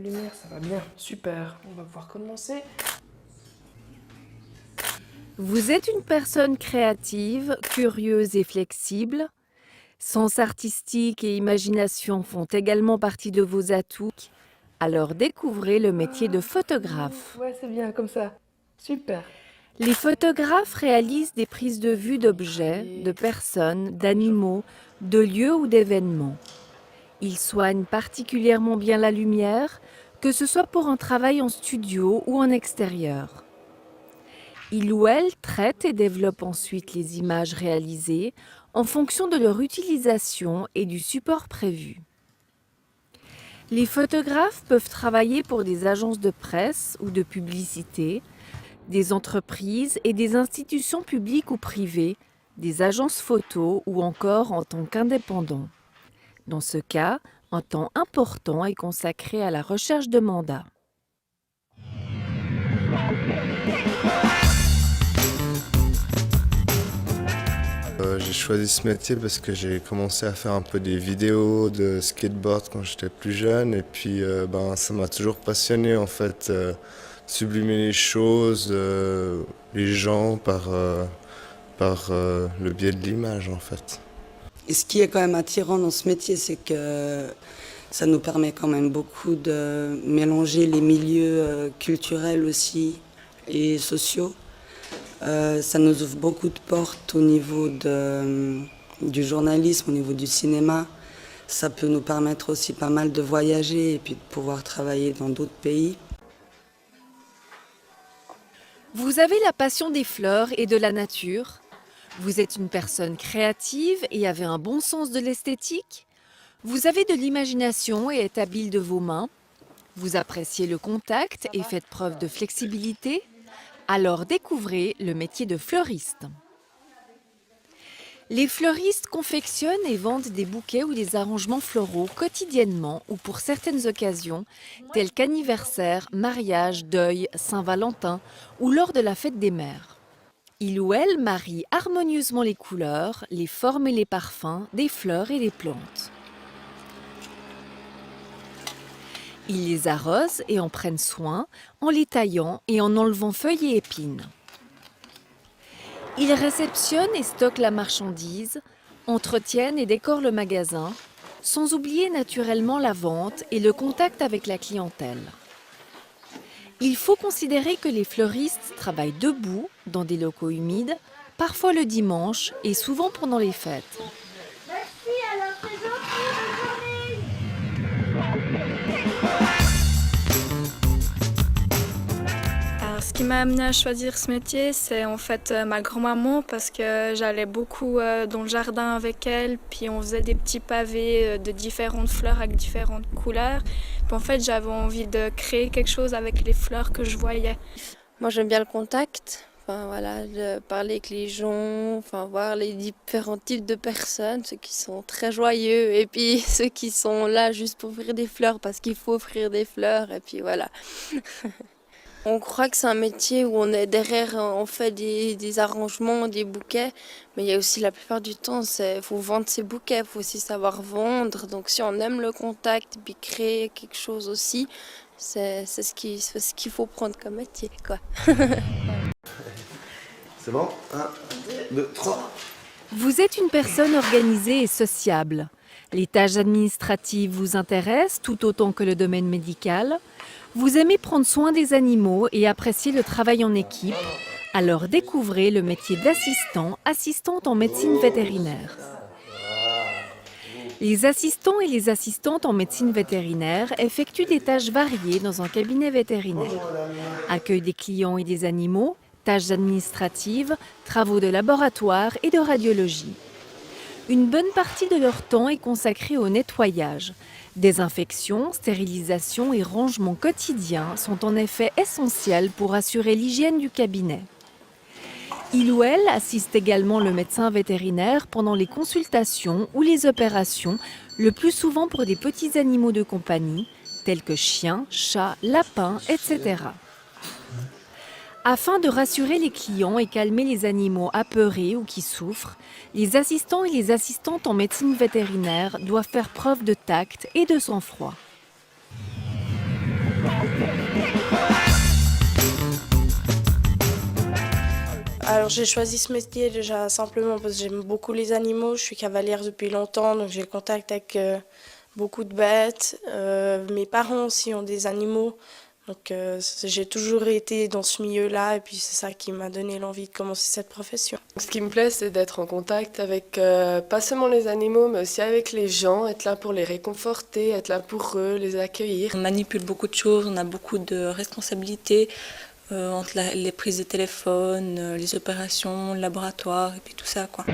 lumière, ça va bien. Super, on va pouvoir commencer. Vous êtes une personne créative, curieuse et flexible. Sens artistique et imagination font également partie de vos atouts. Alors découvrez le métier de photographe. Ouais, c'est bien, comme ça. Super. Les photographes réalisent des prises de vue d'objets, de personnes, d'animaux, de lieux ou d'événements. Ils soignent particulièrement bien la lumière, que ce soit pour un travail en studio ou en extérieur. Ils ou elles traitent et développent ensuite les images réalisées en fonction de leur utilisation et du support prévu. Les photographes peuvent travailler pour des agences de presse ou de publicité, des entreprises et des institutions publiques ou privées, des agences photos ou encore en tant qu'indépendants. Dans ce cas, un temps important est consacré à la recherche de mandats. J'ai choisi ce métier parce que j'ai commencé à faire un peu des vidéos de skateboard quand j'étais plus jeune et puis ça m'a toujours passionné en fait, sublimer les choses, les gens par le biais de l'image en fait. Et ce qui est quand même attirant dans ce métier, c'est que ça nous permet quand même beaucoup de mélanger les milieux culturels aussi et sociaux. Ça nous ouvre beaucoup de portes au niveau du journalisme, au niveau du cinéma. Ça peut nous permettre aussi pas mal de voyager et puis de pouvoir travailler dans d'autres pays. Vous avez la passion des fleurs et de la nature. Vous êtes une personne créative et avez un bon sens de l'esthétique. Vous avez de l'imagination et êtes habile de vos mains. Vous appréciez le contact et faites preuve de flexibilité. Alors découvrez le métier de fleuriste. Les fleuristes confectionnent et vendent des bouquets ou des arrangements floraux quotidiennement ou pour certaines occasions, telles qu'anniversaire, mariage, deuil, Saint-Valentin ou lors de la fête des mères. Il ou elle marie harmonieusement les couleurs, les formes et les parfums des fleurs et des plantes. Ils les arrosent et en prennent soin en les taillant et en enlevant feuilles et épines. Ils réceptionnent et stockent la marchandise, entretiennent et décorent le magasin, sans oublier naturellement la vente et le contact avec la clientèle. Il faut considérer que les fleuristes travaillent debout, dans des locaux humides, parfois le dimanche et souvent pendant les fêtes. Merci, alors c'est gentil, Alors, ce qui m'a amené à choisir ce métier, c'est en fait ma grand-maman parce que j'allais beaucoup dans le jardin avec elle, puis on faisait des petits pavés de différentes fleurs avec différentes couleurs. Puis en fait, j'avais envie de créer quelque chose avec les fleurs que je voyais. Moi, j'aime bien le contact. Enfin, voilà, de parler avec les gens, enfin, voir les différents types de personnes, ceux qui sont très joyeux et puis ceux qui sont là juste pour offrir des fleurs parce qu'il faut offrir des fleurs et puis voilà. On croit que c'est un métier où on est derrière, on fait des arrangements, des bouquets, mais il y a aussi la plupart du temps, il faut vendre ses bouquets, il faut aussi savoir vendre. Donc si on aime le contact, puis créer quelque chose aussi, c'est ce qu'il faut prendre comme métier, quoi. C'est bon? 1, 2, 3. Vous êtes une personne organisée et sociable. Les tâches administratives vous intéressent tout autant que le domaine médical. Vous aimez prendre soin des animaux et appréciez le travail en équipe. Alors découvrez le métier d'assistant, assistante en médecine vétérinaire. Les assistants et les assistantes en médecine vétérinaire effectuent des tâches variées dans un cabinet vétérinaire. Accueil des clients et des animaux, tâches administratives, travaux de laboratoire et de radiologie. Une bonne partie de leur temps est consacrée au nettoyage. Désinfection, stérilisation et rangement quotidien sont en effet essentiels pour assurer l'hygiène du cabinet. Il ou elle assiste également le médecin vétérinaire pendant les consultations ou les opérations, le plus souvent pour des petits animaux de compagnie, tels que chiens, chats, lapins, etc. Afin de rassurer les clients et calmer les animaux apeurés ou qui souffrent, les assistants et les assistantes en médecine vétérinaire doivent faire preuve de tact et de sang-froid. Alors j'ai choisi ce métier déjà simplement parce que j'aime beaucoup les animaux. Je suis cavalière depuis longtemps, donc j'ai le contact avec beaucoup de bêtes. Mes parents aussi ont des animaux, donc j'ai toujours été dans ce milieu-là et puis c'est ça qui m'a donné l'envie de commencer cette profession. Ce qui me plaît, c'est d'être en contact avec pas seulement les animaux, mais aussi avec les gens, être là pour les réconforter, être là pour eux, les accueillir. On manipule beaucoup de choses, on a beaucoup de responsabilités entre les prises de téléphone, les opérations, le laboratoire et puis tout ça, quoi.